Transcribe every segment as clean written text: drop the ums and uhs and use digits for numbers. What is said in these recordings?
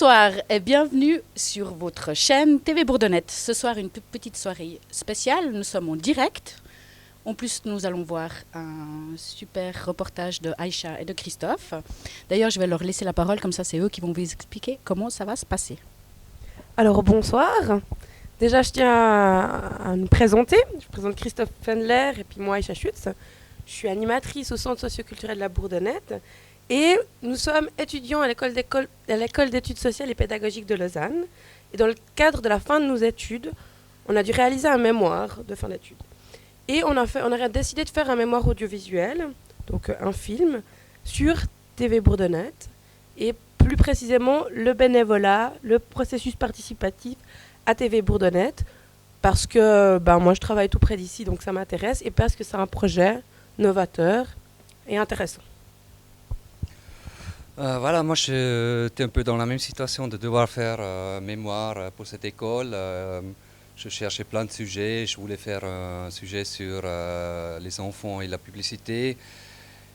Bonsoir et bienvenue sur votre chaîne TV Bourdonnette. Ce soir, une petite soirée spéciale. Nous sommes en direct. En plus, nous allons voir un super reportage de Aïcha et de Christophe. D'ailleurs, je vais leur laisser la parole, comme ça c'est eux qui vont vous expliquer comment ça va se passer. Alors bonsoir. Déjà, je tiens à nous présenter. Je présente Christophe Fendler et puis moi, Aïcha Schutz. Je suis animatrice au Centre socioculturel de la Bourdonnette. Et nous sommes étudiants à l'école d'études sociales et pédagogiques de Lausanne. Et dans le cadre de la fin de nos études, on a dû réaliser un mémoire de fin d'études. Et on a décidé de faire un mémoire audiovisuel, donc un film, sur TV Bourdonnette. Et plus précisément, le bénévolat, le processus participatif à TV Bourdonnette. Parce que moi, je travaille tout près d'ici, donc ça m'intéresse. Et parce que c'est un projet novateur et intéressant. Voilà, moi j'étais un peu dans la même situation de devoir faire mémoire pour cette école. Je cherchais plein de sujets. Je voulais faire un sujet sur les enfants et la publicité.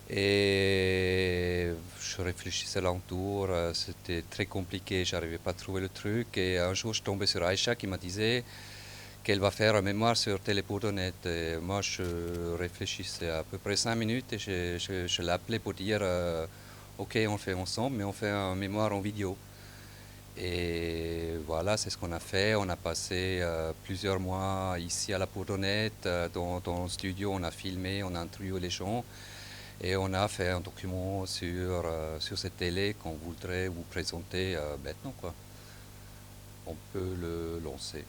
Et je réfléchissais alentour. C'était très compliqué. Je n'arrivais pas à trouver le truc. Et un jour, je tombais sur Aïcha qui me disait qu'elle va faire un mémoire sur Télé Bourdonnette. Et moi, je réfléchissais à peu près 5 minutes et je l'appelais pour dire ok, on le fait ensemble, mais on fait un mémoire en vidéo. Et voilà, c'est ce qu'on a fait. On a passé plusieurs mois ici à la Bourdonnette, dans le studio, on a filmé, on a interviewé les gens. Et on a fait un document sur cette télé qu'on voudrait vous présenter maintenant, quoi. On peut le lancer.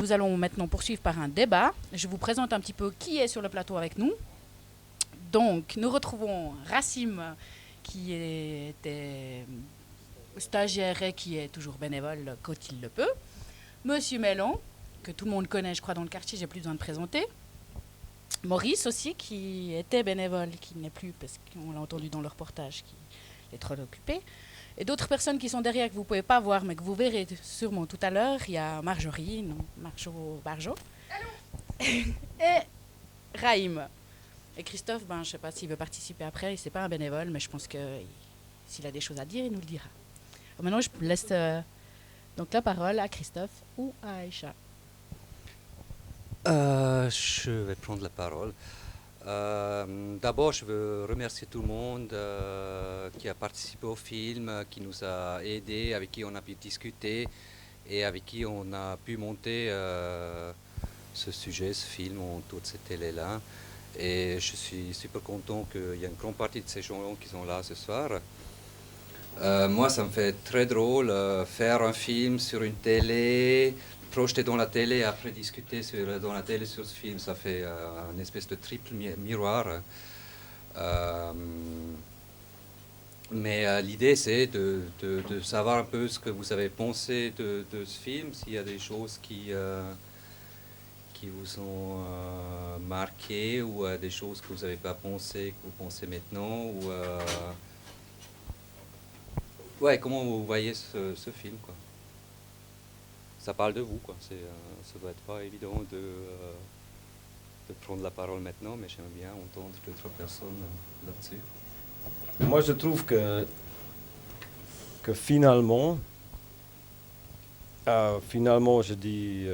Nous allons maintenant poursuivre par un débat. Je vous présente un petit peu qui est sur le plateau avec nous. Donc, nous retrouvons Racim, qui était stagiaire et qui est toujours bénévole quand il le peut. Monsieur Mellon, que tout le monde connaît, je crois, dans le quartier, j'ai plus besoin de présenter. Maurice aussi, qui était bénévole, qui n'est plus, parce qu'on l'a entendu dans le reportage, qui est trop occupé. Et d'autres personnes qui sont derrière que vous ne pouvez pas voir, mais que vous verrez sûrement tout à l'heure. Il y a Marjorie, non, Barjo. Et Raïm. Et Christophe, je ne sais pas s'il veut participer après. Ce n'est pas un bénévole, mais je pense que s'il a des choses à dire, il nous le dira. Maintenant, je laisse donc la parole à Christophe ou à Aïcha. Je vais prendre la parole. D'abord, je veux remercier tout le monde qui a participé au film, qui nous a aidés, avec qui on a pu discuter et avec qui on a pu monter ce sujet, ce film, toute cette télé-là. Et je suis super content qu'il y ait une grande partie de ces gens qui sont là ce soir. Moi, ça me fait très drôle faire un film sur une télé, projeter dans la télé et après discuter dans la télé sur ce film. Ça fait une espèce de triple miroir. Mais l'idée, c'est de savoir un peu ce que vous avez pensé de ce film, s'il y a des choses qui vous ont marqué ou des choses que vous n'avez pas pensé, que vous pensez maintenant. Ouais, comment vous voyez ce film, quoi. Ça parle de vous, quoi. Ça doit être pas évident de prendre la parole maintenant, mais j'aime bien entendre d'autres personnes là-dessus. Moi, je trouve que finalement, je dis,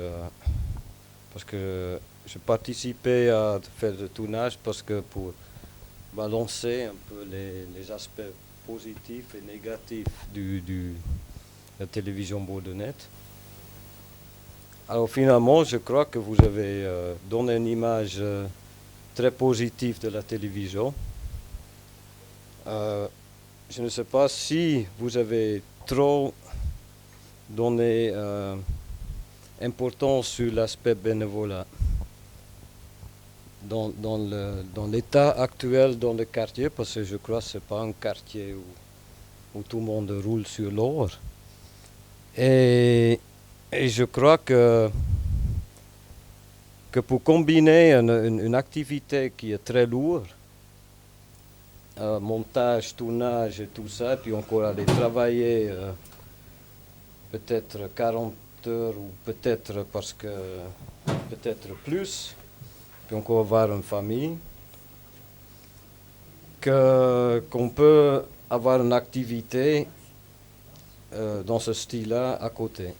parce que je participais à faire le tournage parce que pour balancer un peu les aspects positifs et négatifs de la télévision bourdonnette. Alors finalement, je crois que vous avez donné une image très positive de la télévision. Je ne sais pas si vous avez trop donné importance sur l'aspect bénévolat. Dans l'état actuel dans le quartier, parce que je crois que ce n'est pas un quartier où tout le monde roule sur l'or. Et je crois que pour combiner une activité qui est très lourde montage, tournage et tout ça, puis encore aller travailler peut-être 40 heures ou peut-être peut-être plus, puis encore avoir une famille, qu'on peut avoir une activité dans ce style-là à côté.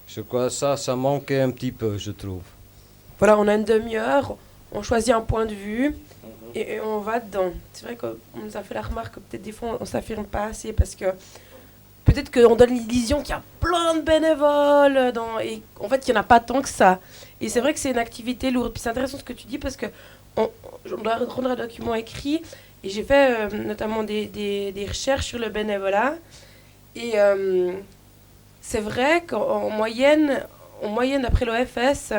Je crois que ça manquait un petit peu, je trouve. Voilà, on a une demi-heure, on choisit un point de vue et on va dedans. C'est vrai qu'on nous a fait la remarque que peut-être des fois on s'affirme pas assez parce que peut-être qu'on donne l'illusion qu'il y a plein de bénévoles et en fait il n'y en a pas tant que ça. Et c'est vrai que c'est une activité lourde. Puis c'est intéressant ce que tu dis parce que on doit rendre un document écrit et j'ai fait notamment des recherches sur le bénévolat. Et c'est vrai qu'en moyenne, d'après l'OFS,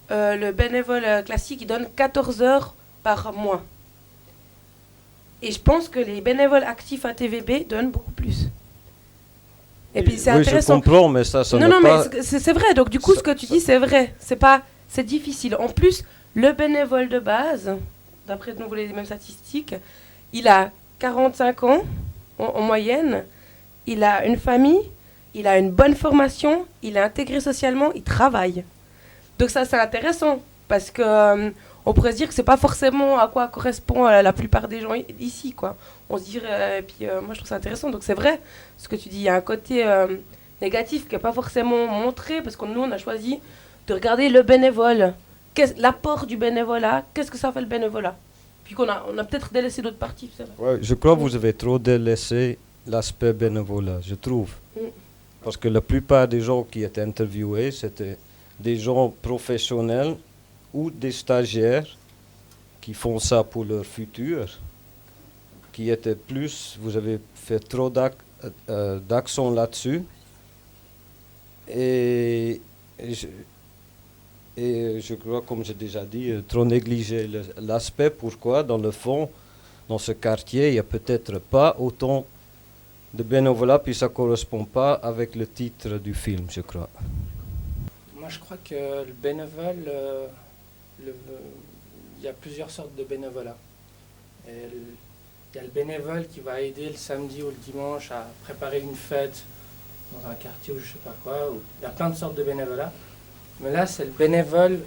le bénévole classique il donne 14 heures par mois. Et je pense que les bénévoles actifs à TVB donnent beaucoup plus. Et puis c'est intéressant. Je comprends, mais ça non, pas... mais c'est vrai. Donc du coup, ce que tu dis, c'est vrai. C'est difficile. En plus, le bénévole de base, d'après de nouveau les mêmes statistiques, il a 45 ans en moyenne. Il a une famille, il a une bonne formation, il est intégré socialement, il travaille. Donc ça, c'est intéressant, parce que on pourrait se dire que c'est pas forcément à quoi correspond la plupart des gens ici, quoi. On se dirait, et puis moi je trouve ça intéressant, donc c'est vrai, ce que tu dis, il y a un côté négatif qui n'est pas forcément montré, parce que nous on a choisi de regarder le bénévole, l'apport du bénévolat, qu'est-ce que ça fait le bénévolat. Puis qu'on a peut-être délaissé d'autres parties, c'est vrai. Ouais, je crois que vous avez trop délaissé l'aspect bénévolat, je trouve. Parce que la plupart des gens qui étaient interviewés, c'était des gens professionnels ou des stagiaires qui font ça pour leur futur, qui étaient plus, vous avez fait trop d'accent là-dessus. Et je crois, comme j'ai déjà dit, trop négligé l'aspect. Pourquoi, dans le fond, dans ce quartier, il n'y a peut-être pas autant de bénévolat, puis ça ne correspond pas avec le titre du film, je crois. Moi, je crois que le bénévole, il y a plusieurs sortes de bénévolat. Il y a le bénévole qui va aider le samedi ou le dimanche à préparer une fête dans un quartier ou je ne sais pas quoi. Il y a plein de sortes de bénévolat. Mais là, c'est le bénévole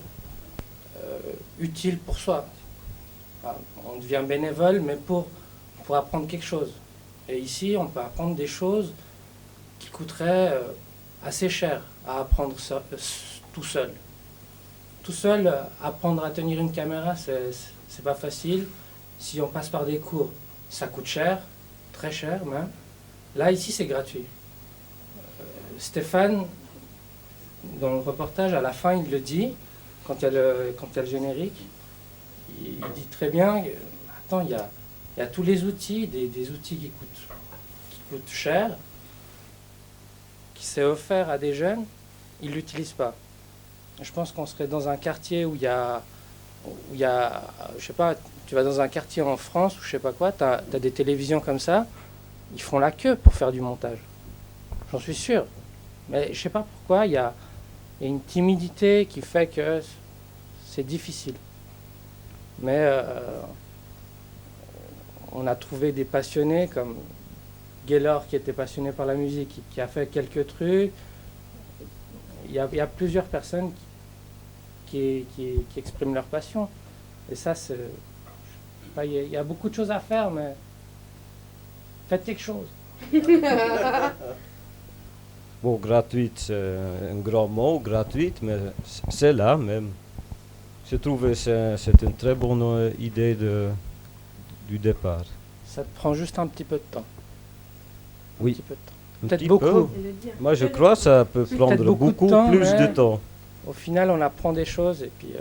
utile pour soi. Enfin, on devient bénévole, mais pour apprendre quelque chose. Et ici, on peut apprendre des choses qui coûteraient assez cher à apprendre tout seul. Tout seul, apprendre à tenir une caméra, c'est pas facile. Si on passe par des cours, ça coûte cher, très cher même. Là, ici, c'est gratuit. Stéphane, dans le reportage, à la fin, il le dit, quand il y a le générique, il dit très bien, attends, il y a tous les outils, des outils qui coûtent cher, qui s'est offert à des jeunes, ils ne l'utilisent pas. Je pense qu'on serait dans un quartier où il y a, je sais pas, tu vas dans un quartier en France ou je sais pas quoi, tu as des télévisions comme ça, ils font la queue pour faire du montage. J'en suis sûr. Mais je sais pas pourquoi, il y a une timidité qui fait que c'est difficile. Mais on a trouvé des passionnés comme Gaylor qui était passionné par la musique, qui a fait quelques trucs. Il y a plusieurs personnes qui expriment leur passion. Et ça, il y a beaucoup de choses à faire, mais faites quelque chose. Bon, gratuite, c'est un grand mot, gratuite, mais c'est là même. Je trouve que c'est une très bonne idée du départ. Ça te prend juste un petit peu de temps. Oui. Un petit peu de temps. Un Peut-être petit beaucoup. peu. Moi, je crois que ça peut prendre beaucoup temps, plus de temps. Au final, on apprend des choses et puis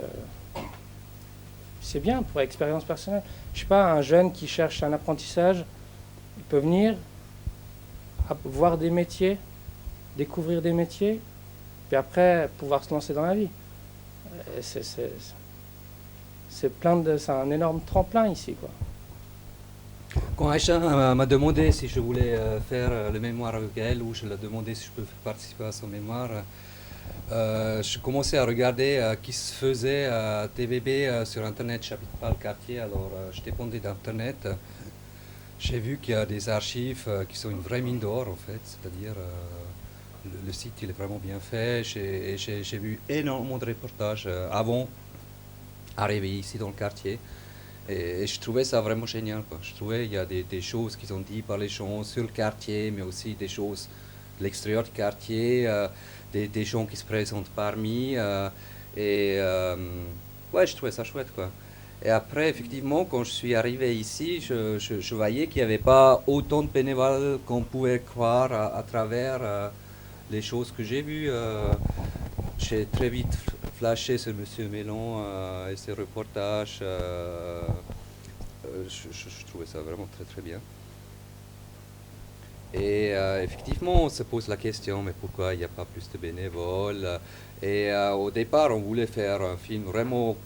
c'est bien pour expérience personnelle. Je sais pas, un jeune qui cherche un apprentissage, il peut venir voir des métiers, découvrir des métiers, puis après pouvoir se lancer dans la vie. C'est un énorme tremplin ici, quoi. Quand Aïcha m'a demandé si je voulais faire le mémoire avec elle ou je lui ai demandé si je peux participer à son mémoire, Je commençais à regarder qui se faisait à TVB sur Internet. Je n'habite pas le quartier, alors je dépendais d'Internet. J'ai vu qu'il y a des archives qui sont une vraie mine d'or, en fait. C'est-à-dire, le site, il est vraiment bien fait. J'ai vu énormément de reportages avant d'arriver ici dans le quartier. Et je trouvais ça vraiment génial, quoi. Je trouvais qu'il y a des choses qui sont dites par les gens sur le quartier, mais aussi des choses de l'extérieur du quartier. Des gens qui se présentent parmi. Ouais, je trouvais ça chouette, quoi. Et après, effectivement, quand je suis arrivé ici, je voyais qu'il n'y avait pas autant de bénévoles qu'on pouvait croire à travers les choses que j'ai vues. J'ai très vite flashé sur M. Mélon et ses reportages. Je trouvais ça vraiment très très bien. Et effectivement, on se pose la question, mais pourquoi il n'y a pas plus de bénévoles? Et au départ, on voulait faire un film vraiment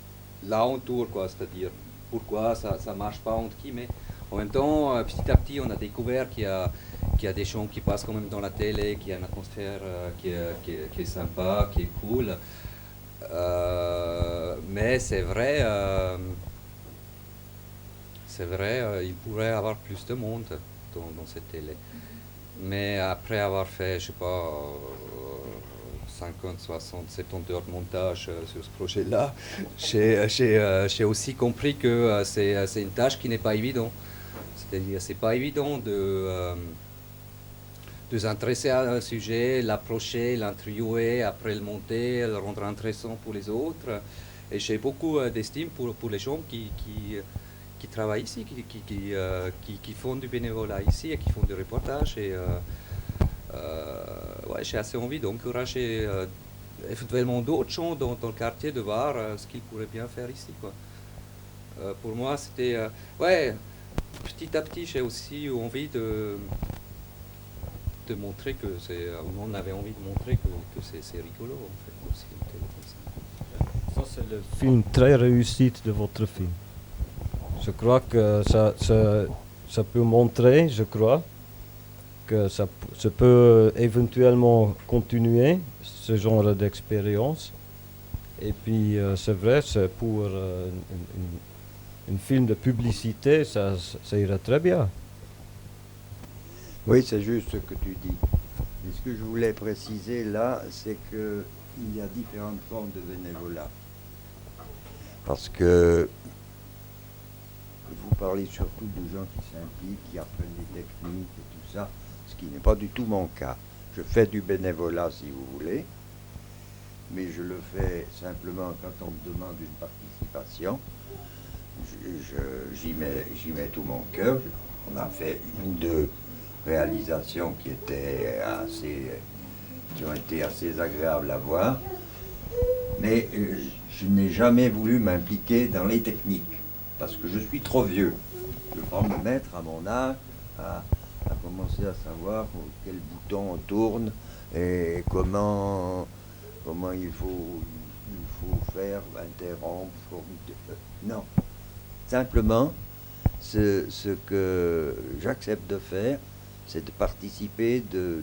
l'alentour, quoi, c'est-à-dire pourquoi ça ne marche pas entre qui, mais en même temps, petit à petit, on a découvert qu'il y a des gens qui passent quand même dans la télé, qu'il y a une atmosphère qui est sympa, qui est cool. Mais c'est vrai, il pourrait y avoir plus de monde dans cette télé. Mais après avoir fait, je sais pas, 50, 60, 70 heures de montage sur ce projet-là, j'ai aussi compris que c'est une tâche qui n'est pas évidente. C'est-à-dire, c'est pas évident de s'intéresser à un sujet, l'approcher, l'interviewer, après le monter, le rendre intéressant pour les autres. Et j'ai beaucoup d'estime pour les gens qui travaillent ici, qui font du bénévolat ici et qui font du reportage. Et ouais, j'ai assez envie d'encourager éventuellement d'autres gens dans le quartier de voir ce qu'ils pourraient bien faire ici, quoi. Pour moi, c'était... ouais, petit à petit, j'ai aussi envie de montrer que c'est... on avait envie de montrer que c'est rigolo, en fait, aussi. Ça, c'est le film très réussi de votre film. Je crois que ça peut montrer, je crois, que ça peut éventuellement continuer ce genre d'expérience. Et puis, c'est vrai, c'est pour un film de publicité, ça irait très bien. Oui, c'est juste ce que tu dis. Et ce que je voulais préciser là, c'est qu'il y a différentes formes de bénévolat. Parce que vous parlez surtout de gens qui s'impliquent, qui apprennent les techniques et tout ça, ce qui n'est pas du tout mon cas. Je fais du bénévolat si vous voulez, mais je le fais simplement quand on me demande une participation. J'y mets tout mon cœur. On a fait une ou deux réalisations qui ont été assez agréables à voir, mais je n'ai jamais voulu m'impliquer dans les techniques parce que je suis trop vieux. Je ne veux pas me mettre à mon âge à commencer à savoir quel bouton on tourne et comment il faut faire, interrompre. Non. Simplement, ce que j'accepte de faire, c'est de participer, de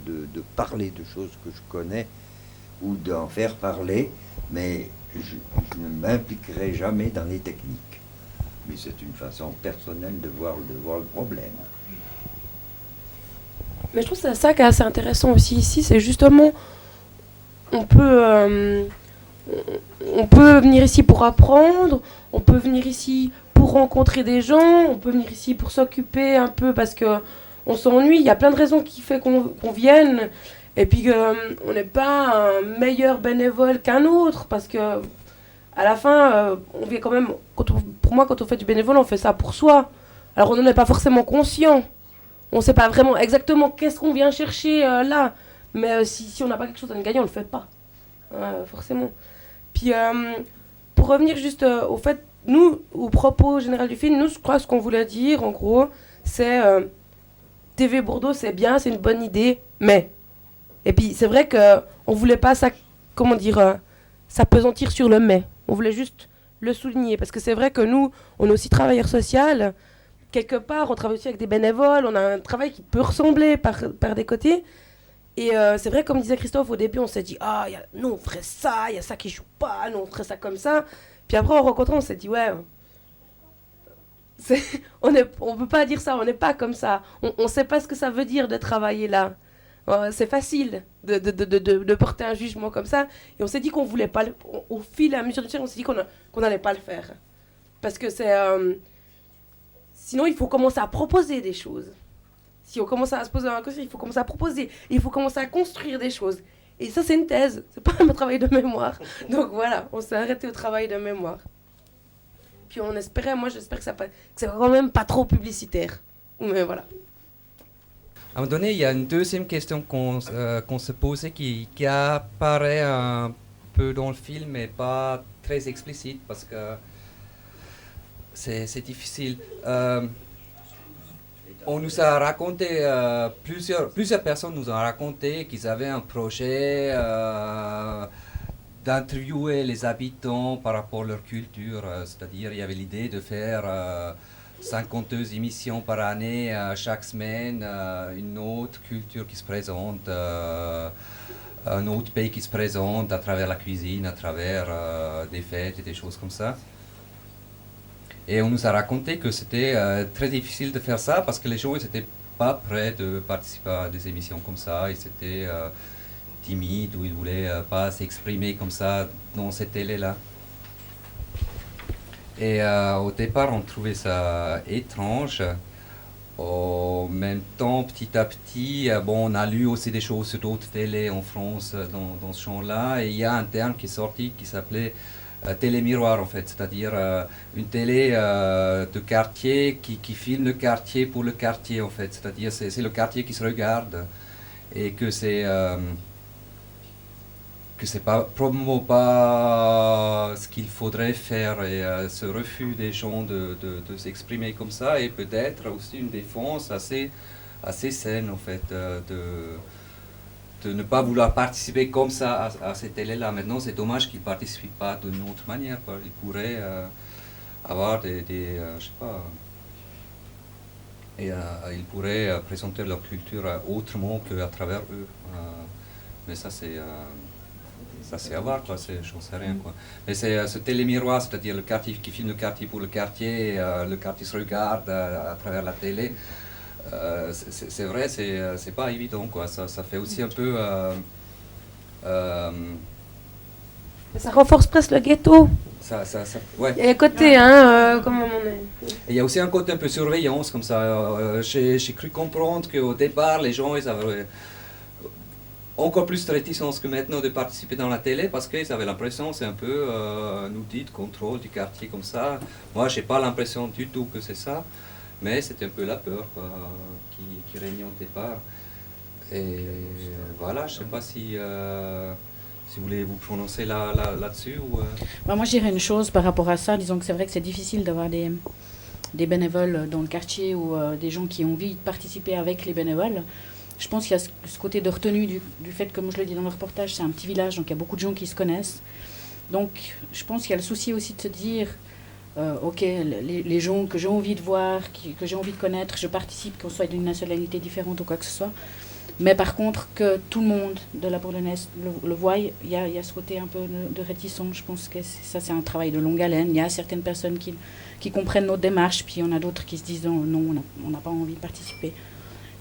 parler de choses que je connais ou d'en faire parler, mais je ne m'impliquerai jamais dans les techniques. Mais c'est une façon personnelle de voir le problème. Mais je trouve que c'est ça qui est assez intéressant aussi ici, c'est justement, on peut venir ici pour apprendre, on peut venir ici pour rencontrer des gens, on peut venir ici pour s'occuper un peu parce que on s'ennuie. Il y a plein de raisons qui font qu'on vienne, et puis on n'est pas un meilleur bénévole qu'un autre parce que à la fin, on vient quand même. Pour moi, quand on fait du bénévole, on fait ça pour soi. Alors on n'en est pas forcément conscient. On ne sait pas vraiment exactement qu'est-ce qu'on vient chercher là. Mais si on n'a pas quelque chose à gagner, on ne le fait pas. Forcément. Puis, pour revenir juste au fait, nous, au propos général du film, nous, je crois ce qu'on voulait dire, en gros, c'est TV Bordeaux, c'est bien, c'est une bonne idée, mais... Et puis, c'est vrai qu'on ne voulait pas ça, comment dire, s'apesantir sur le mais. On voulait juste le souligner, parce que c'est vrai que nous, on est aussi travailleurs sociaux. Quelque part, on travaille aussi avec des bénévoles, on a un travail qui peut ressembler par des côtés. Et c'est vrai, comme disait Christophe, au début, on s'est dit, non, on ferait ça, il y a ça qui joue pas, non, on ferait ça comme ça. Puis après, en rencontrant, on s'est dit, ouais, on peut pas dire ça, on n'est pas comme ça. On sait pas ce que ça veut dire de travailler là. C'est facile de porter un jugement comme ça. Et on s'est dit qu'on voulait pas, au fil et à mesure du temps, on s'est dit qu'on n'allait pas le faire. Parce que c'est... sinon, il faut commencer à proposer des choses. Si on commence à se poser un question, il faut commencer à proposer. Il faut commencer à construire des choses. Et ça, c'est une thèse. C'est pas un travail de mémoire. Donc voilà, on s'est arrêté au travail de mémoire. Puis on espérait, moi j'espère que c'est quand même pas trop publicitaire. Mais voilà. À un moment donné, il y a une deuxième question qu'on se posait qui apparaît un peu dans le film, mais pas très explicite parce que c'est difficile. On nous a raconté, plusieurs personnes nous ont raconté qu'ils avaient un projet d'interviewer les habitants par rapport à leur culture. C'est-à-dire, il y avait l'idée de faire 52 émissions par année, chaque semaine, une autre culture qui se présente, un autre pays qui se présente à travers la cuisine, à travers des fêtes et des choses comme ça. Et on nous a raconté que c'était très difficile de faire ça parce que les gens n'étaient pas prêts de participer à des émissions comme ça. Ils étaient timides ou ils ne voulaient pas s'exprimer comme ça dans cette télé-là. Et au départ, on trouvait ça étrange. En même temps, petit à petit, on a lu aussi des choses sur d'autres télés en France dans ce genre-là. Et il y a un terme qui est sorti qui s'appelait télé-miroir en fait, c'est-à-dire une télé de quartier qui filme le quartier pour le quartier en fait, c'est-à-dire c'est le quartier qui se regarde et que c'est probablement pas ce qu'il faudrait faire et ce refus des gens de s'exprimer comme ça est peut-être aussi une défense assez saine en fait de ne pas vouloir participer comme ça à cette télé-là. Maintenant, c'est dommage qu'ils ne participent pas d'une autre manière, quoi. Ils pourraient avoir je sais pas, et ils pourraient présenter leur culture autrement qu'à travers eux. Mais ça, c'est à voir, quoi. J'en sais rien, quoi. Mais c'est ce télémiroir, c'est-à-dire le quartier qui filme le quartier pour le quartier, le quartier se regarde à travers la télé. C'est vrai, c'est pas évident, quoi. Ça fait aussi un peu... Ça renforce presque le ghetto. Ouais. Il y a un côté, comment on est. Il y a aussi un côté un peu surveillance, comme ça. J'ai cru comprendre qu'au départ, les gens, ils avaient encore plus de réticence que maintenant de participer dans la télé, parce qu'ils avaient l'impression, c'est un peu un outil de contrôle du quartier, comme ça. Moi, j'ai pas l'impression du tout que c'est ça. Mais c'était un peu la peur, quoi, qui régnait au départ. Et voilà, je ne sais pas si vous voulez vous prononcer là-dessus. Ou, Moi, je dirais une chose par rapport à ça. Disons que c'est vrai que c'est difficile d'avoir des bénévoles dans le quartier ou des gens qui ont envie de participer avec les bénévoles. Je pense qu'il y a ce côté de retenue du fait, comme je le dis dans le reportage, c'est un petit village, donc il y a beaucoup de gens qui se connaissent. Donc, je pense qu'il y a le souci aussi de se dire... ok, les gens que j'ai envie de voir, que j'ai envie de connaître, je participe, qu'on soit d'une nationalité différente ou quoi que ce soit. Mais par contre, que tout le monde de la Bourdonnaise le voie, il y a ce côté un peu de réticence. Je pense que ça, c'est un travail de longue haleine. Il y a certaines personnes qui comprennent notre démarche, puis il y en a d'autres qui se disent non, on n'a pas envie de participer.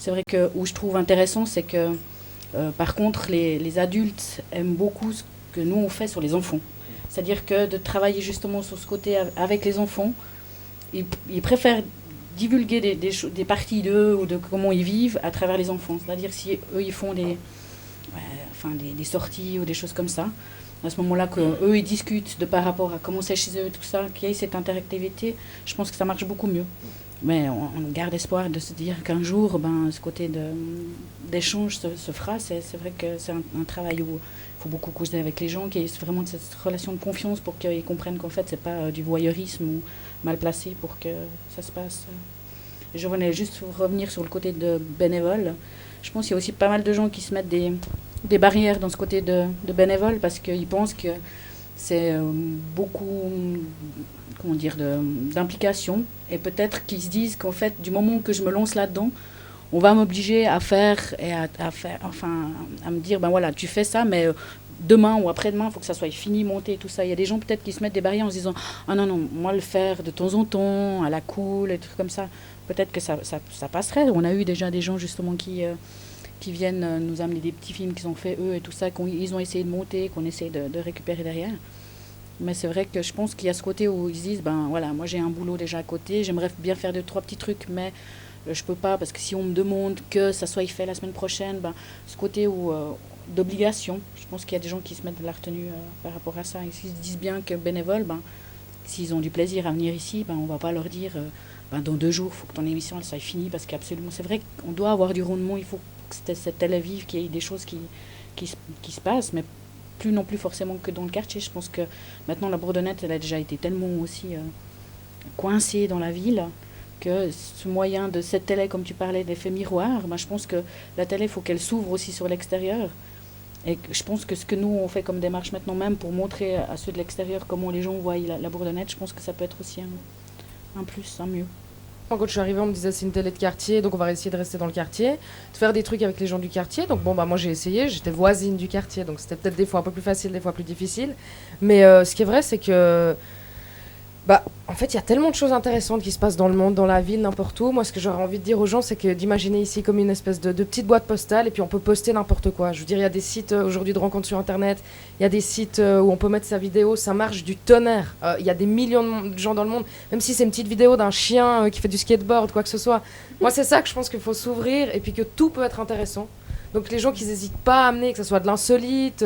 C'est vrai que où je trouve intéressant, c'est que par contre, les adultes aiment beaucoup ce que nous on fait sur les enfants. C'est-à-dire que de travailler justement sur ce côté avec les enfants, ils préfèrent divulguer des parties d'eux ou de comment ils vivent à travers les enfants. C'est-à-dire si eux, ils font des sorties ou des choses comme ça, à ce moment-là qu'eux, ils discutent de par rapport à comment c'est chez eux, tout ça, qu'il y ait cette interactivité, je pense que ça marche beaucoup mieux. Mais on garde espoir de se dire qu'un jour, ce côté d'échange se fera. C'est vrai que c'est un travail où il faut beaucoup causer avec les gens, qu'il y ait vraiment cette relation de confiance pour qu'ils comprennent qu'en fait, c'est pas du voyeurisme ou mal placé pour que ça se passe. Je voulais juste revenir sur le côté de bénévoles. Je pense qu'il y a aussi pas mal de gens qui se mettent des barrières dans ce côté de bénévoles parce qu'ils pensent que c'est beaucoup... d'implication, et peut-être qu'ils se disent qu'en fait, du moment que je me lance là-dedans, on va m'obliger à faire et à faire, enfin, à me dire, ben voilà, tu fais ça, mais demain ou après-demain, il faut que ça soit fini, monté, tout ça. Il y a des gens peut-être qui se mettent des barrières en se disant, ah non, non, moi le faire de temps en temps, à la cool, et trucs comme ça, peut-être que ça passerait. On a eu déjà des gens justement qui viennent nous amener des petits films qu'ils ont fait eux et tout ça, qu'ils ont essayé de monter, qu'on essaye de récupérer derrière. Mais c'est vrai que je pense qu'il y a ce côté où ils se disent, ben voilà, moi j'ai un boulot déjà à côté, j'aimerais bien faire 2-3 petits trucs, mais je peux pas, parce que si on me demande que ça soit fait la semaine prochaine, ben, ce côté où, d'obligation, je pense qu'il y a des gens qui se mettent de la retenue par rapport à ça. Et s'ils se disent bien que bénévoles, ben, s'ils ont du plaisir à venir ici, ben, on va pas leur dire, ben, dans 2 jours, il faut que ton émission elle soit finie, parce qu'absolument, c'est vrai qu'on doit avoir du rendement, il faut que cette Tel Aviv, qu'il y ait des choses qui se passent, mais plus non plus forcément que dans le quartier. Je pense que maintenant la Bourdonnette, elle a déjà été tellement aussi coincée dans la ville que ce moyen de cette télé, comme tu parlais, d'effet miroir, ben, je pense que la télé, il faut qu'elle s'ouvre aussi sur l'extérieur. Et je pense que ce que nous, on fait comme démarche maintenant même pour montrer à ceux de l'extérieur comment les gens voient la Bourdonnette, je pense que ça peut être aussi un plus, un mieux. Quand je suis arrivée, on me disait c'est une télé de quartier, donc on va essayer de rester dans le quartier, de faire des trucs avec les gens du quartier. Donc bon, bah moi j'ai essayé, j'étais voisine du quartier, donc c'était peut-être des fois un peu plus facile, des fois plus difficile. Mais ce qui est vrai, c'est que bah, en fait, il y a tellement de choses intéressantes qui se passent dans le monde, dans la ville, n'importe où. Moi, ce que j'aurais envie de dire aux gens, c'est que d'imaginer ici comme une espèce de petite boîte postale, et puis on peut poster n'importe quoi. Je veux dire, il y a des sites aujourd'hui de rencontres sur Internet, il y a des sites où on peut mettre sa vidéo, ça marche du tonnerre. Il y a des millions de gens dans le monde, même si c'est une petite vidéo d'un chien qui fait du skateboard, quoi que ce soit. Moi, c'est ça que je pense qu'il faut s'ouvrir, et puis que tout peut être intéressant. Donc les gens qui n'hésitent pas à amener, que ce soit de l'insolite,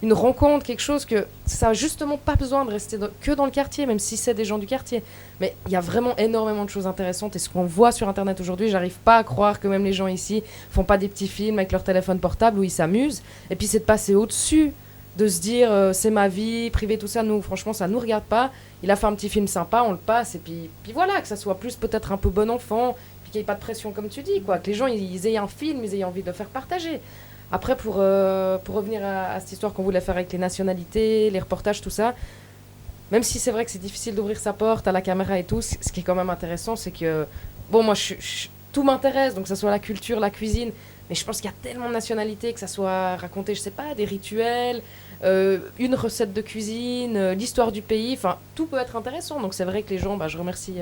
une rencontre, quelque chose, que ça n'a justement pas besoin de rester que dans le quartier, même si c'est des gens du quartier. Mais il y a vraiment énormément de choses intéressantes. Et ce qu'on voit sur Internet aujourd'hui, j'arrive pas à croire que même les gens ici font pas des petits films avec leur téléphone portable où ils s'amusent. Et puis c'est de passer au-dessus, de se dire c'est ma vie privée, tout ça. Nous, franchement, ça nous regarde pas. Il a fait un petit film sympa, on le passe. Et puis voilà, que ça soit plus peut-être un peu bon enfant, qu'il n'y ait pas de pression comme tu dis, quoi. Que les gens ils aient un film, ils aient envie de le faire partager. Après, pour revenir à cette histoire qu'on voulait faire avec les nationalités, les reportages, tout ça, même si c'est vrai que c'est difficile d'ouvrir sa porte à la caméra et tout, ce qui est quand même intéressant, c'est que, bon, moi, tout m'intéresse, donc que ce soit la culture, la cuisine, mais je pense qu'il y a tellement de nationalités, que ça soit raconté, je sais pas, des rituels, une recette de cuisine, l'histoire du pays, enfin, tout peut être intéressant. Donc c'est vrai que les gens, bah, je remercie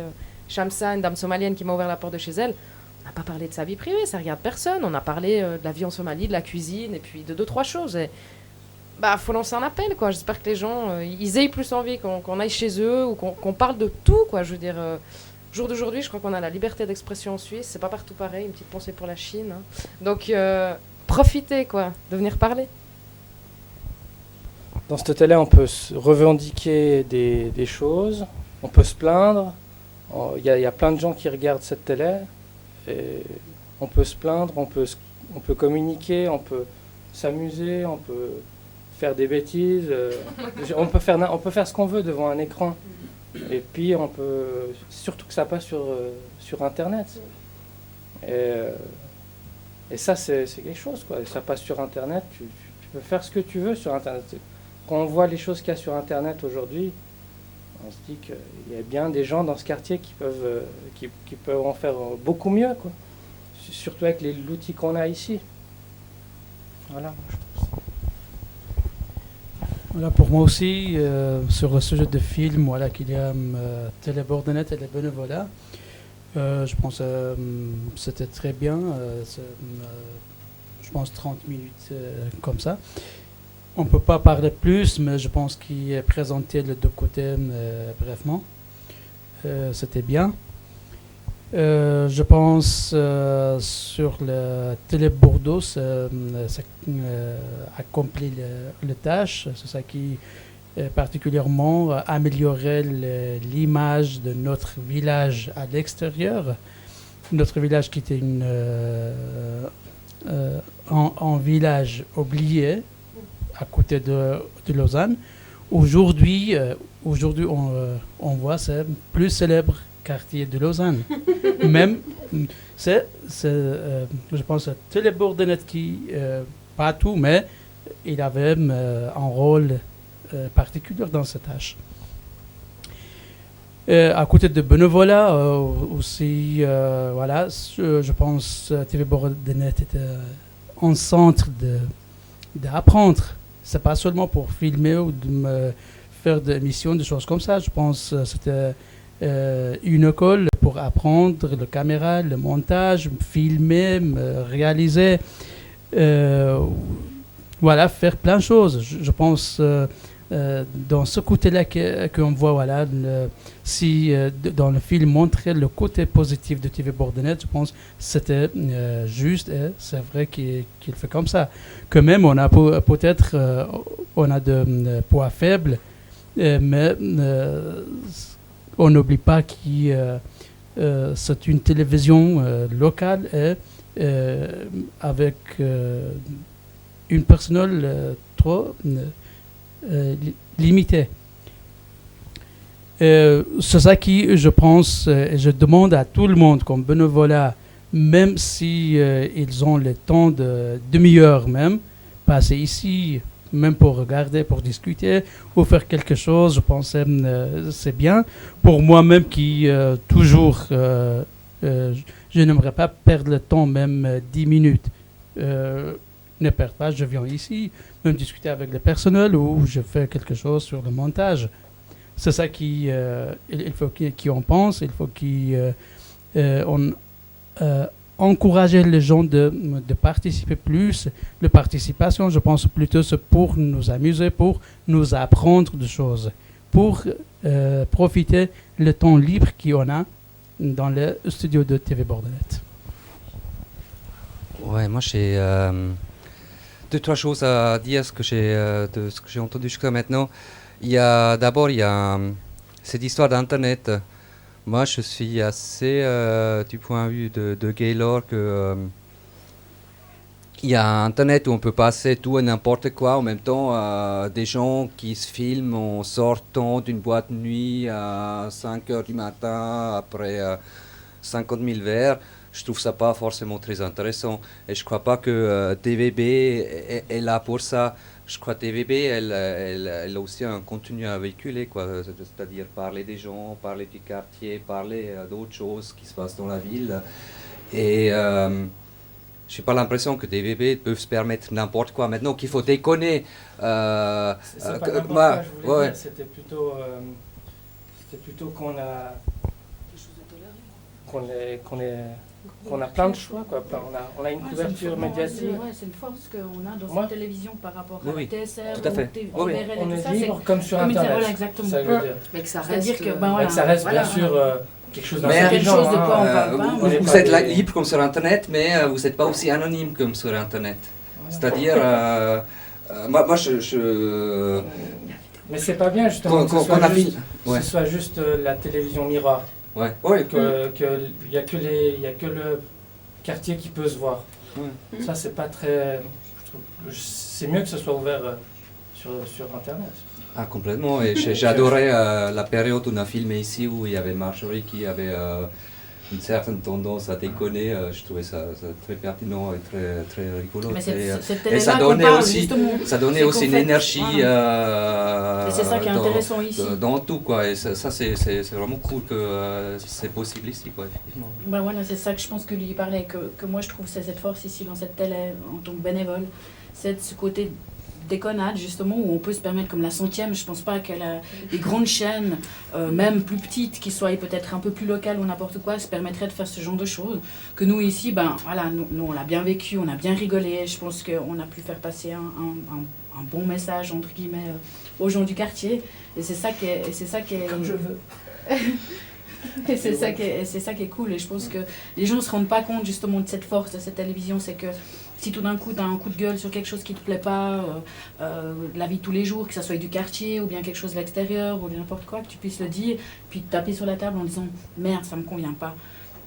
Shamsa, une dame somalienne qui m'a ouvert la porte de chez elle. On n'a pas parlé de sa vie privée, ça regarde personne. On a parlé de la vie en Somalie, de la cuisine, et puis de 2-3 choses. Et bah, faut lancer un appel, quoi. J'espère que les gens, ils aient plus envie qu'on aille chez eux ou qu'on parle de tout, quoi. Je veux dire, jour d'aujourd'hui, je crois qu'on a la liberté d'expression en Suisse. C'est pas partout pareil. Une petite pensée pour la Chine. Hein. Donc, profitez, quoi, de venir parler. Dans cette télé, on peut se revendiquer des choses, on peut se plaindre. Il y a plein de gens qui regardent cette télé. Et on peut se plaindre, on peut communiquer, on peut s'amuser, on peut faire des bêtises. On peut faire ce qu'on veut devant un écran. Et puis on peut, surtout que ça passe sur Internet. Et ça c'est quelque chose, quoi. Ça passe sur Internet, tu peux faire ce que tu veux sur Internet. Quand on voit les choses qu'il y a sur Internet aujourd'hui, on se dit qu'il y a bien des gens dans ce quartier qui peuvent en faire beaucoup mieux, quoi. Surtout avec l'outil qu'on a ici. Voilà. Voilà, pour moi aussi, sur le sujet de film, voilà, qu'il y a Télé Bourdonnette et les bénévolats, je pense que c'était très bien, je pense 30 minutes comme ça. On ne peut pas parler plus, mais je pense qu'il est présenté les deux côtés brièvement. C'était bien. Je pense sur le Télé Bordeaux, ça accomplit les tâches. C'est ça qui particulièrement améliorer l'image de notre village à l'extérieur. Notre village qui était un village oublié à côté de Lausanne. Aujourd'hui, on voit c'est plus célèbre quartier de Lausanne. Même, je pense, Télé Bourdonnette qui, pas tout, mais il avait un rôle particulier dans cette tâche. À côté de bénévolat aussi, voilà, je pense TV Bordenet était un centre d'apprendre. C'est pas seulement pour filmer ou de me faire des émissions, des choses comme ça. Je pense que c'était une école pour apprendre la caméra, le montage, filmer, réaliser, voilà, faire plein de choses. Je pense dans ce côté-là qu'on voit, voilà, si dans le film montrer le côté positif de TV Bordenet, je pense que c'était juste et c'est vrai qu'il fait comme ça. Quand même, on a peut-être on a de poids faibles, mais on n'oublie pas que c'est une télévision locale et avec une personnel trop limité. C'est ça qui, je pense, et je demande à tout le monde comme bénévolat, même si ils ont le temps de demi-heure même, passer ici, même pour regarder, pour discuter, ou faire quelque chose, je pense que c'est bien. Pour moi-même qui toujours, je n'aimerais pas perdre le temps, même 10 minutes. Ne perds pas, je viens ici, même discuter avec le personnel ou je fais quelque chose sur le montage. C'est ça il faut qu'on pense, il faut qu'on encourage les gens de participer plus. La participation, je pense plutôt, c'est pour nous amuser, pour nous apprendre des choses, pour profiter le temps libre qu'on a dans le studio de TV Bordenet. Ouais, moi j'ai deux, trois choses à dire de ce que j'ai entendu jusqu'à maintenant. D'abord, il y a cette histoire d'Internet. Moi, je suis assez du point de vue de Gaylor que il y a Internet où on peut passer tout et n'importe quoi. En même temps, des gens qui se filment en sortant d'une boîte de nuit à 5 h du matin après 50 000 verres. Je trouve ça pas forcément très intéressant et je crois pas que TVB est là pour ça. Je crois que TVB elle a aussi un contenu à véhiculer, quoi. C'est-à-dire parler des gens, parler du quartier, parler d'autres choses qui se passent dans la ville. Et j'ai pas l'impression que TVB peuvent se permettre n'importe quoi maintenant qu'il faut déconner. C'est pas n'importe quoi, je voulais dire, c'était plutôt qu'on a qu'on a plein de choix, quoi. On a une couverture médiatique. C'est une force qu'on a dans cette télévision par rapport à TSR, tout à fait. on est libre comme sur Internet. Voilà, exactement. Ça veut dire. Mais que ça C'est-à-dire reste, que ça reste bien sûr quelque chose quelque chose de quoi on parle pas. Vous êtes libre comme sur Internet, mais vous n'êtes pas aussi anonyme comme sur Internet. C'est-à-dire, moi je... Mais c'est pas bien justement que ce soit juste la télévision miroir. Ouais. Il y a que le quartier qui peut se voir. Ouais. Ça c'est pas très. C'est mieux que ce soit ouvert sur Internet. Ah, complètement. Et j'ai adoré la période où on a filmé ici où il y avait Marjorie qui avait une certaine tendance à déconner. Je trouvais ça très pertinent et très, très rigolo. Et ça donnait aussi une énergie et c'est ça qui est intéressant ici. Dans tout, quoi. Et ça c'est vraiment cool que c'est possible ici, quoi, effectivement. Ben voilà, c'est ça que je pense que lui parlait, que moi je trouve c'est cette force ici dans cette télé en tant que bénévole, c'est ce côté déconnade justement où on peut se permettre, comme la 100e, je pense pas qu'elle a des grandes chaînes, même plus petites, qui soient peut-être un peu plus locales ou n'importe quoi, se permettraient de faire ce genre de choses. Que nous ici, ben voilà, nous on l'a bien vécu, on a bien rigolé. Je pense qu'on a pu faire passer un bon message entre guillemets aux gens du quartier. Et c'est ça qui est comme je veux. Et c'est ça qui est cool. Et je pense que les gens ne se rendent pas compte justement de cette force de cette télévision. C'est que si tout d'un coup tu as un coup de gueule sur quelque chose qui ne te plaît pas, la vie de tous les jours, que ça soit du quartier ou bien quelque chose de l'extérieur ou n'importe quoi, que tu puisses le dire, puis taper sur la table en disant merde, ça ne me convient pas.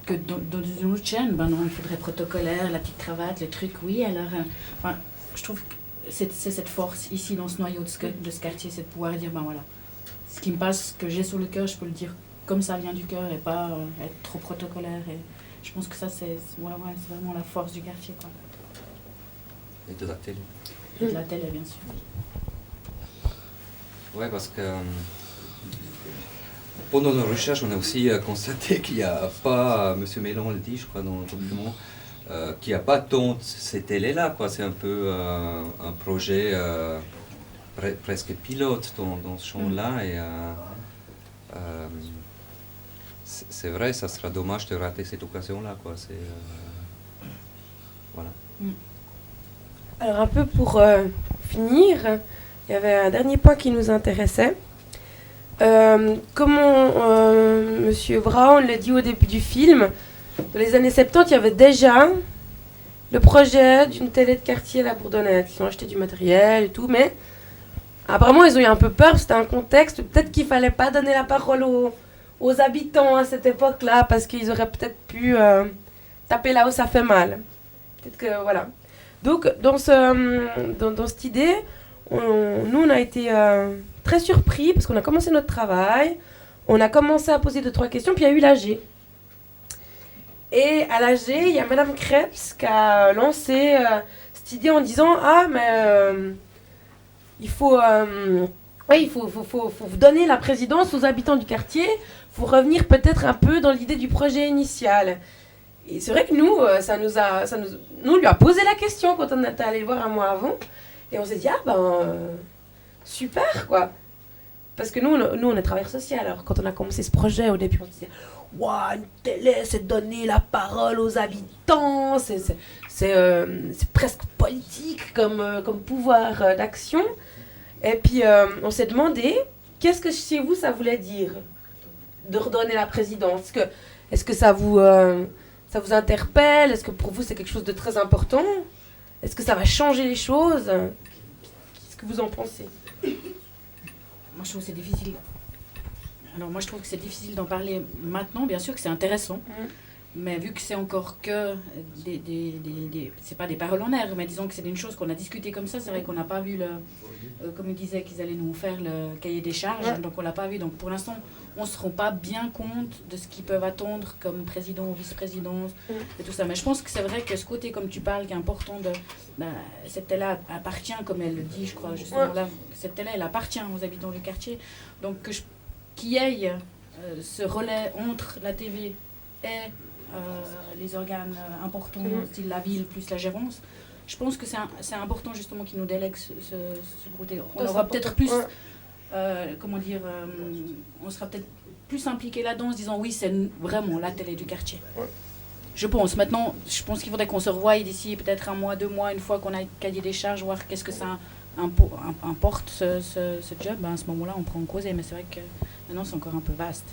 Que dans une autre chaîne, ben non, il faudrait protocolaire, la petite cravate, le truc, oui, alors. Je trouve que c'est cette force ici dans ce noyau de ce quartier, c'est de pouvoir dire ben voilà, ce qui me passe, ce que j'ai sur le cœur, je peux le dire comme ça vient du cœur et pas être trop protocolaire. Et je pense que ça, c'est vraiment la force du quartier, quoi. Et de la télé. Et de la télé, bien sûr. Ouais, parce que pendant nos recherches, on a aussi constaté qu'il n'y a pas, M. Mélan le dit, je crois, dans le document, qu'il n'y a pas tant ces télés-là, quoi. C'est un peu un projet presque pilote dans ce champ-là. Et c'est vrai, ça sera dommage de rater cette occasion-là, quoi. Voilà. Alors un peu pour finir, il y avait un dernier point qui nous intéressait. Monsieur Brown l'a dit au début du film, dans les années 70, il y avait déjà le projet d'une télé de quartier à la Bourdonnette. Ils ont acheté du matériel et tout, mais apparemment ils ont eu un peu peur, c'était un contexte, peut-être qu'il fallait pas donner la parole aux habitants à cette époque-là, parce qu'ils auraient peut-être pu taper là où ça fait mal. Peut-être que, voilà. Donc, dans cette idée, nous, on a été très surpris, parce qu'on a commencé notre travail, on a commencé à poser 2-3 questions, puis il y a eu l'AG. Et à l'AG, il y a Madame Krebs qui a lancé cette idée en disant « Ah, mais il faut donner la présidence aux habitants du quartier, il faut revenir peut-être un peu dans l'idée du projet initial. » Et c'est vrai que nous, nous, on lui a posé la question quand on était allé le voir un mois avant. Et on s'est dit, super, quoi. Parce que nous, on est travailleurs sociaux. Alors, quand on a commencé ce projet, au début, on se disait, waouh, une télé, c'est donner la parole aux habitants. C'est presque politique comme pouvoir d'action. Et puis, on s'est demandé, qu'est-ce que chez vous, ça voulait dire de redonner la présidence? Est-ce que ça vous interpelle? Est-ce que pour vous, c'est quelque chose de très important? Est-ce que ça va changer les choses? Qu'est-ce que vous en pensez? Moi, je trouve que c'est difficile. Alors, moi, je trouve que c'est difficile d'en parler maintenant. Bien sûr que c'est intéressant. Mais vu que c'est encore que c'est pas des paroles en air, mais disons que c'est une chose qu'on a discuté comme ça, c'est vrai qu'on n'a pas vu comme ils disaient qu'ils allaient nous faire le cahier des charges, donc on l'a pas vu. Donc pour l'instant, on ne se rend pas bien compte de ce qu'ils peuvent attendre comme président ou vice-présidence et tout ça. Mais je pense que c'est vrai que ce côté, comme tu parles, qui est important cette télé appartient, comme elle le dit, je crois, justement là, cette télé, elle appartient aux habitants du quartier. Donc qu'il y ait ce relais entre la TV et les organes importants, style la ville plus la gérance, je pense que c'est important justement qu'ils nous délèguent ce côté. On aura peut-être plus, on sera peut-être plus impliqué là-dedans en se disant oui, c'est vraiment la télé du quartier. Je pense. Maintenant, je pense qu'il faudrait qu'on se revoie d'ici peut-être 1 mois, 2 mois, une fois qu'on a le cahier des charges, voir qu'est-ce que ça importe ce job. Ben, à ce moment-là, on prend en cause, mais c'est vrai que maintenant c'est encore un peu vaste.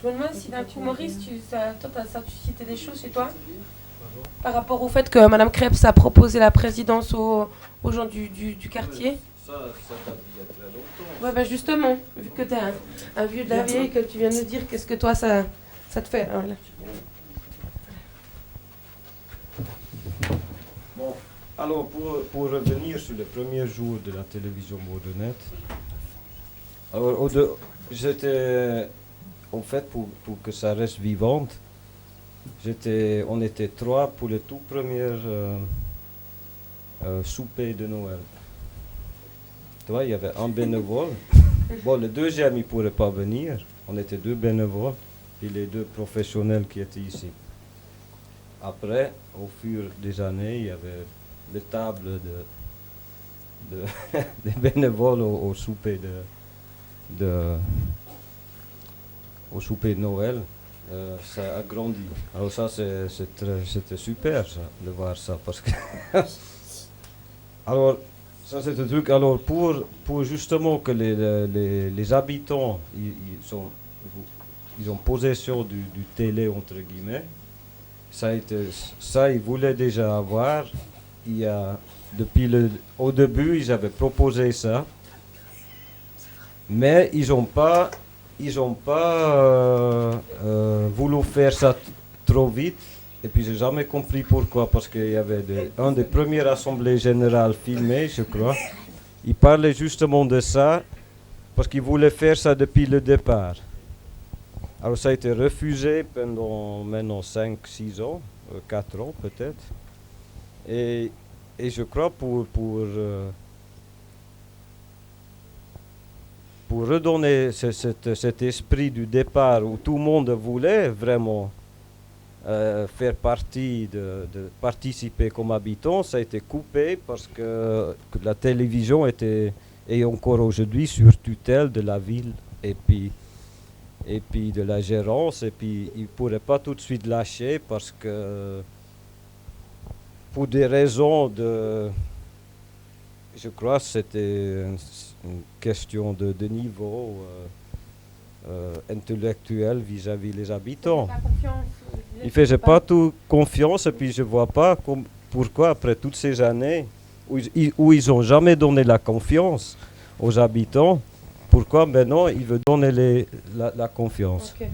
Je me demande si d'un coup, Maurice, ça suscité des choses chez toi par rapport au fait que Mme Krebs a proposé la présidence aux gens du quartier. Ça date d'il y a très longtemps. Ouais, bah justement, vu que tu es un vieux de la vieille, que tu viens de nous dire, qu'est-ce que toi, ça te fait voilà. Bon, alors pour revenir sur le premier jour de la télévision Bourdonnette, alors j'étais... En fait, pour que ça reste vivante, on était 3 pour le tout premier souper de Noël. Tu vois, il y avait un bénévole. Bon, le deuxième, il ne pourrait pas venir. On était 2 bénévoles, puis les 2 professionnels qui étaient ici. Après, au fur des années, il y avait les tables des bénévoles au souper au souper de Noël, ça a grandi. Alors ça, c'était super ça, de voir ça, parce que... Alors, ça c'est un truc, alors pour justement que les habitants, ils ont possession du télé, entre guillemets, ça ils voulaient déjà avoir, au début, ils avaient proposé ça, mais ils n'ont pas voulu faire ça trop vite. Et puis j'ai jamais compris pourquoi, parce qu'il y avait un des premières assemblées générales filmées, je crois. Il parlait justement de ça, parce qu'il voulait faire ça depuis le départ. Alors ça a été refusé pendant maintenant 5-6 ans, 4 ans peut-être. Et pour redonner cet esprit du départ où tout le monde voulait vraiment faire partie, de participer comme habitant, ça a été coupé parce que la télévision est encore aujourd'hui sur tutelle de la ville et puis de la gérance, et puis ils ne pourraient pas tout de suite lâcher parce que pour des raisons je crois que c'était une question de niveau intellectuel vis-à-vis les habitants. Ils ne faisaient pas tout confiance, et puis je ne vois pas pourquoi, après toutes ces années où ils n'ont jamais donné la confiance aux habitants, pourquoi maintenant ils veulent donner la confiance. Ok.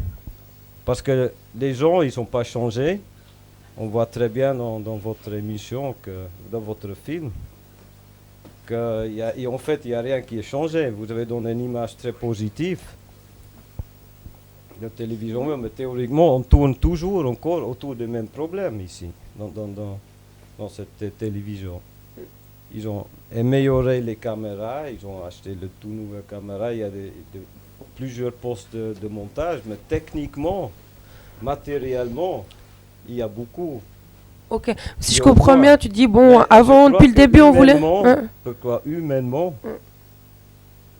Parce que les gens, ils n'ont pas changé. On voit très bien dans votre émission, dans votre film, qu'en fait, il n'y a rien qui est changé. Vous avez donné une image très positive. La télévision, mais théoriquement, on tourne toujours encore autour des mêmes problèmes ici, dans cette télévision. Ils ont amélioré les caméras, ils ont acheté de tout nouvelles caméras, il y a plusieurs postes de montage, mais techniquement, matériellement, il y a beaucoup. Ok, si je Et on comprends voit. bien, tu dis, bon, Mais avant, je crois depuis le que début, on voulait... humainement, Hein pourquoi humainement,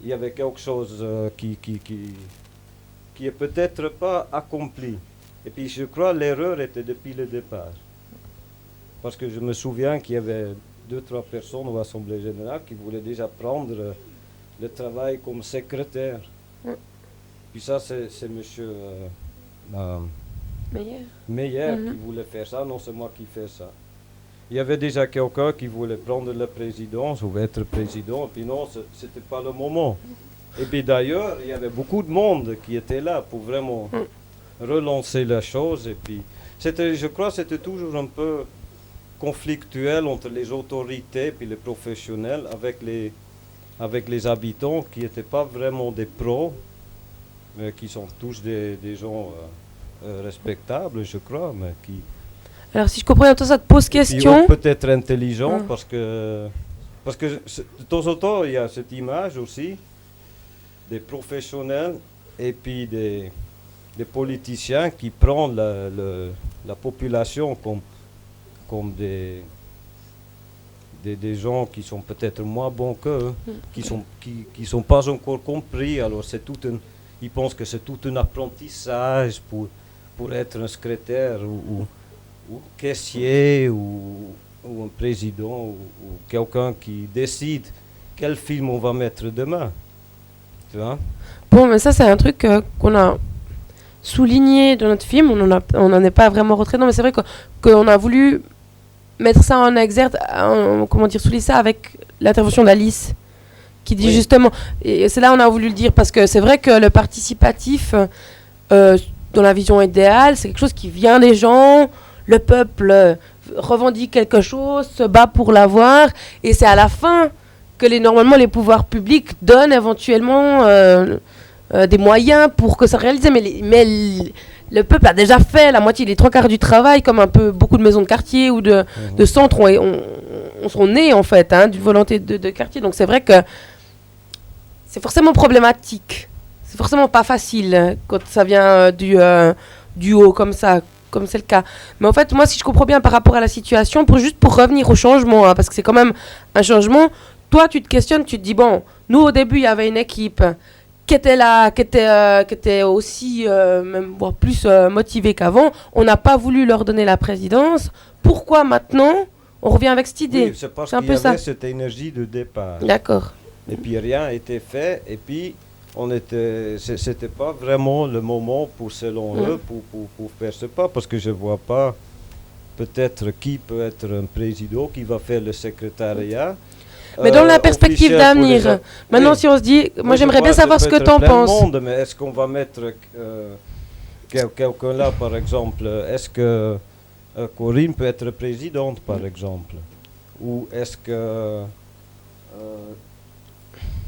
il y avait quelque chose qui est peut-être pas accompli. Et puis je crois l'erreur était depuis le départ. Parce que je me souviens qu'il y avait 2-3 personnes au Assemblée Générale qui voulaient déjà prendre le travail comme secrétaire. Puis ça, c'est monsieur Meyer qui voulait faire ça, non, c'est moi qui fais ça. Il y avait déjà quelqu'un qui voulait prendre la présidence ou être président, et puis non, c'était pas le moment. Et puis d'ailleurs, il y avait beaucoup de monde qui était là pour vraiment relancer la chose. Et puis, je crois que c'était toujours un peu conflictuel entre les autorités et les professionnels avec les habitants qui n'étaient pas vraiment des pros, mais qui sont tous des gens respectables, je crois, mais qui... Alors, si je comprends bien, toi, ça te pose question. Peut-être intelligent, parce que de temps en temps, il y a cette image aussi des professionnels et puis des politiciens qui prennent la population comme des gens qui sont peut-être moins bons qu'eux, qui sont pas encore compris. Alors ils pensent que c'est tout un apprentissage pour être un secrétaire ou caissier ou un président ou quelqu'un qui décide quel film on va mettre demain. Tu vois? Bon, mais ça, c'est un truc qu'on a souligné dans notre film. On n'en est pas vraiment rentré dedans, mais c'est vrai qu'on a voulu mettre ça en exergue, souligner ça avec l'intervention d'Alice, qui dit justement, et c'est là on a voulu le dire, parce que c'est vrai que le participatif, dans la vision idéale, c'est quelque chose qui vient des gens, le peuple revendique quelque chose, se bat pour l'avoir, et c'est à la fin que normalement les pouvoirs publics donnent éventuellement des moyens pour que ça réalise, mais le peuple a déjà fait la moitié, les 3/4 du travail, comme un peu beaucoup de maisons de quartier ou de centres sont nés en fait, d'une volonté de quartier. Donc c'est vrai que c'est forcément problématique, c'est forcément pas facile quand ça vient du haut comme ça, comme c'est le cas. Mais en fait, moi, si je comprends bien par rapport à la situation, pour revenir au changement, parce que c'est quand même un changement, toi tu te questionnes, tu te dis bon, nous au début il y avait une équipe qui était là, qui était aussi même voire plus motivée qu'avant. On n'a pas voulu leur donner la présidence. Pourquoi maintenant on revient avec cette idée? Oui, c'est parce qu'il y avait cette énergie de départ. D'accord. Et puis rien n'était fait. Et puis c'était pas vraiment le moment selon eux pour faire ce pas, parce que je vois pas peut-être qui peut être un président, qui va faire le secrétariat. Mais dans la perspective d'avenir, maintenant si on se dit, moi j'aimerais bien savoir ce que tu en penses. Mais est-ce qu'on va mettre quelqu'un là, par exemple? Est-ce que Corinne peut être présidente, par exemple? Ou est-ce que...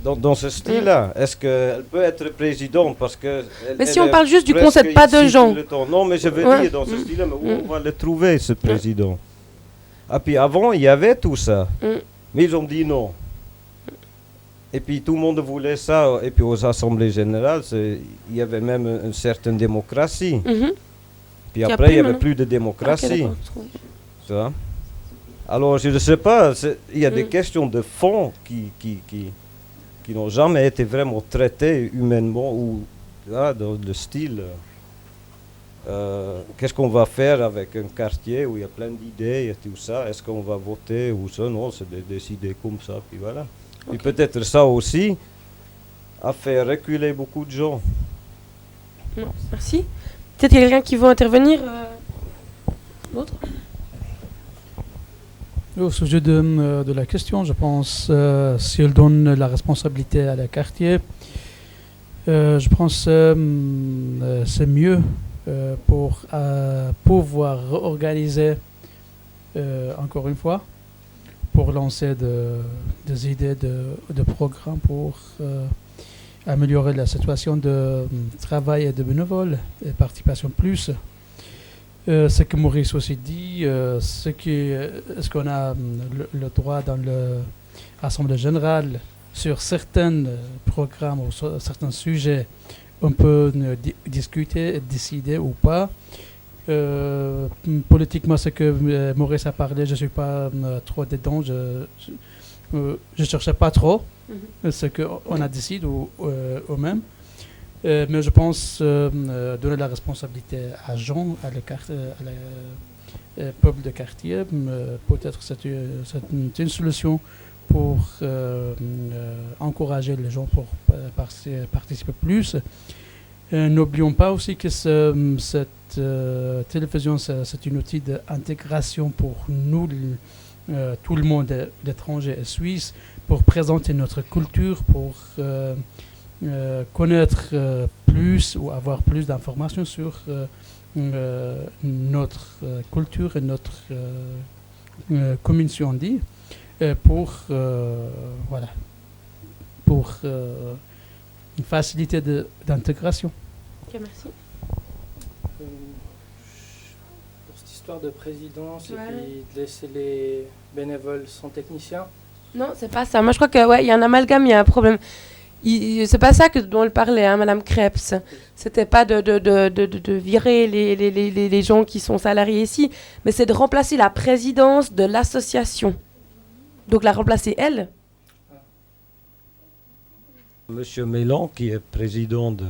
dans ce style-là, est-ce qu'elle peut être présidente parce que... Mais si on parle juste du concept, pas de gens. Non, mais je veux dire, dans ce style-là, mais où on va le trouver, ce président? Ah, puis avant, il y avait tout ça. Mais ils ont dit non. Et puis tout le monde voulait ça. Et puis aux assemblées générales, il y avait même une certaine démocratie. Mhm. Puis Il y a après, il plus n'y avait maintenant. plus de Ok, démocratie. d'accord, je trouve. Tu vois. Alors, je ne sais pas, il y a des Mm. questions de fond qui n'ont jamais été vraiment traitées humainement ou là, dans le style. Qu'est-ce qu'on va faire avec un quartier où il y a plein d'idées et tout ça? Est-ce qu'on va voter ou ça? Non, c'est des idées comme ça, puis voilà. Et peut-être ça aussi a fait reculer beaucoup de gens. Non, merci. Peut-être qu'il y a quelqu'un qui veut intervenir. D'autres? Au sujet de la question, je pense si elle donne la responsabilité à la quartier, je pense c'est mieux pour pouvoir organiser encore une fois, pour lancer des idées de programmes pour améliorer la situation de travail et de bénévoles et participation plus. Ce que Maurice aussi dit, est-ce qu'on a le droit dans l'Assemblée générale sur certains programmes ou sur certains sujets, on peut discuter, décider ou pas. Politiquement, ce que Maurice a parlé, je ne suis pas trop dedans, je ne cherchais pas trop ce qu'on a décidé ou même. Mais je pense donner la responsabilité à Jean, à le peuple de quartier, peut-être c'est une solution pour encourager les gens pour participer plus. N'oublions pas aussi que cette télévision, c'est un outil d'intégration pour nous, tout le monde, l'étranger et suisse, pour présenter notre culture, pour connaître plus ou avoir plus d'informations sur notre culture et notre communauté, on dit, pour une facilité d'intégration. Ok, merci. Pour cette histoire de présidence Ouais. et puis de laisser les bénévoles sans technicien, Non, c'est pas ça. Moi, je crois que ouais, il y a un amalgame, il y a un problème. C'est pas ça dont elle parlait, hein, Madame Krebs. C'était pas de virer les gens qui sont salariés ici, mais c'est de remplacer la présidence de l'association. Donc la remplacer elle. Monsieur Mélan, qui est président du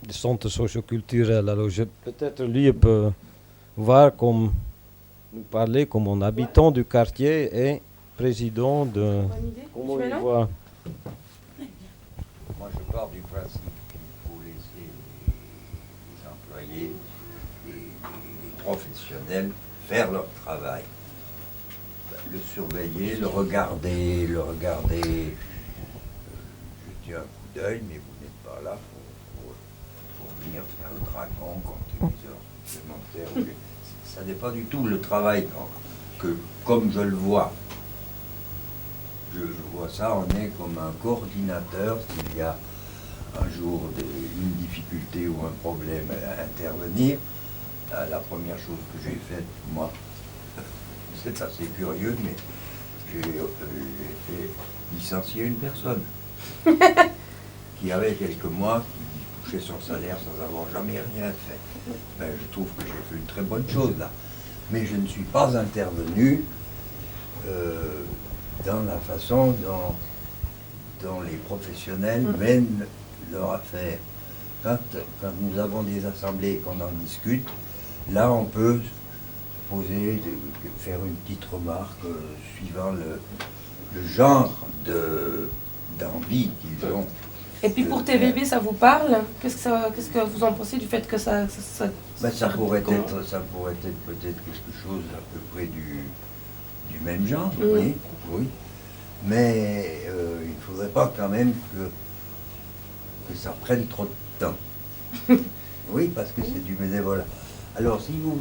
centre socio-culturel, alors peut-être lui peut voir comme nous parler comme un habitant du quartier et président de. Comment il voit. Moi, je pars du principe qu'il faut laisser les employés et les professionnels faire leur travail. Le surveiller, le regarder, jeter un coup d'œil, mais vous n'êtes pas là pour venir faire le dragon quand il y a des heures supplémentaires. Ça n'est pas du tout le travail comme je le vois. Je vois ça, on est comme un coordinateur. S'il y a un jour une difficulté ou un problème à intervenir, la première chose que j'ai faite, moi, c'est assez curieux, mais j'ai fait licencier une personne qui avait quelques mois, qui touchait son salaire sans avoir jamais rien fait. Ben, je trouve que j'ai fait une très bonne chose là. Mais je ne suis pas intervenu dans la façon dont les professionnels mènent leur affaire. Quand nous avons des assemblées et qu'on en discute, là on peut poser, faire une petite remarque suivant le genre d'envie qu'ils ont. Et puis pour TVB, ça vous parle? Qu'est-ce que vous en pensez du fait que ça Ben, ça pourrait être peut-être quelque chose à peu près du même genre, oui. Mais il ne faudrait pas quand même que ça prenne trop de temps. Oui, parce que c'est du bénévolat. Alors, si vous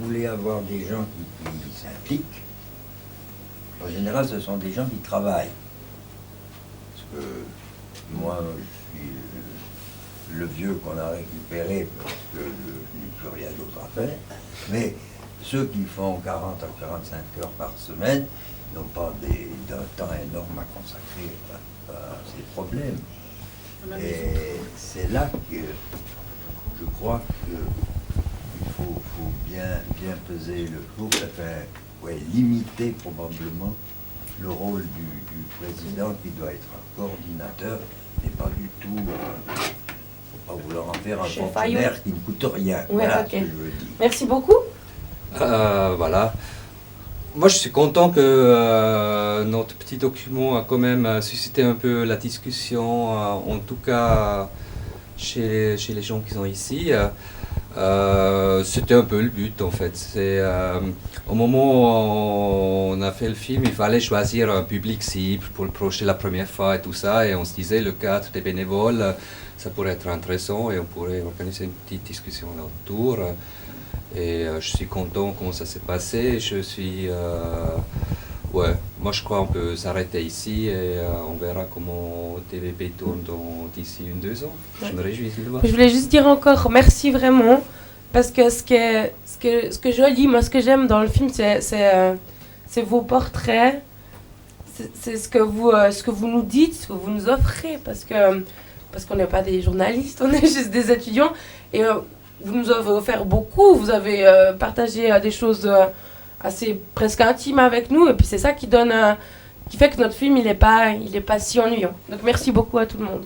voulez avoir des gens qui s'impliquent, en général, ce sont des gens qui travaillent. Parce que moi, je suis le vieux qu'on a récupéré parce que je n'ai plus rien d'autre à faire. Mais ceux qui font 40 à 45 heures par semaine n'ont pas d'un temps énorme à consacrer à problème. Et c'est là que je crois qu'il faut bien peser le pour, limiter probablement le rôle du président qui doit être un coordinateur, mais pas du tout. Faut pas vouloir en faire un Chef fonctionnaire Ayou. qui ne coûte rien. Ouais, Voilà ok. ce que je veux dire. Merci beaucoup. Voilà. Moi, je suis content que notre petit document a quand même suscité un peu la discussion, en tout cas chez les gens qui sont ici. C'était un peu le but en fait. Au moment où on a fait le film, il fallait choisir un public cible pour le projeter la première fois et tout ça. Et on se disait le cadre des bénévoles, ça pourrait être intéressant et on pourrait organiser une petite discussion là autour. Et je suis content comment ça s'est passé. Moi je crois qu'on peut s'arrêter ici et on verra comment TVP tourne d'ici 2 ans. Je me réjouis de le voir. Je voulais juste dire encore merci vraiment, parce que ce que je lis, moi ce que j'aime dans le film, c'est vos portraits, c'est ce que vous nous dites, ce que vous nous offrez, parce qu'on n'est pas des journalistes, on est juste des étudiants, et vous nous avez offert beaucoup, vous avez partagé des choses assez presque intimes avec nous, et puis c'est ça qui fait que notre film il est pas si ennuyant. Donc merci beaucoup à tout le monde.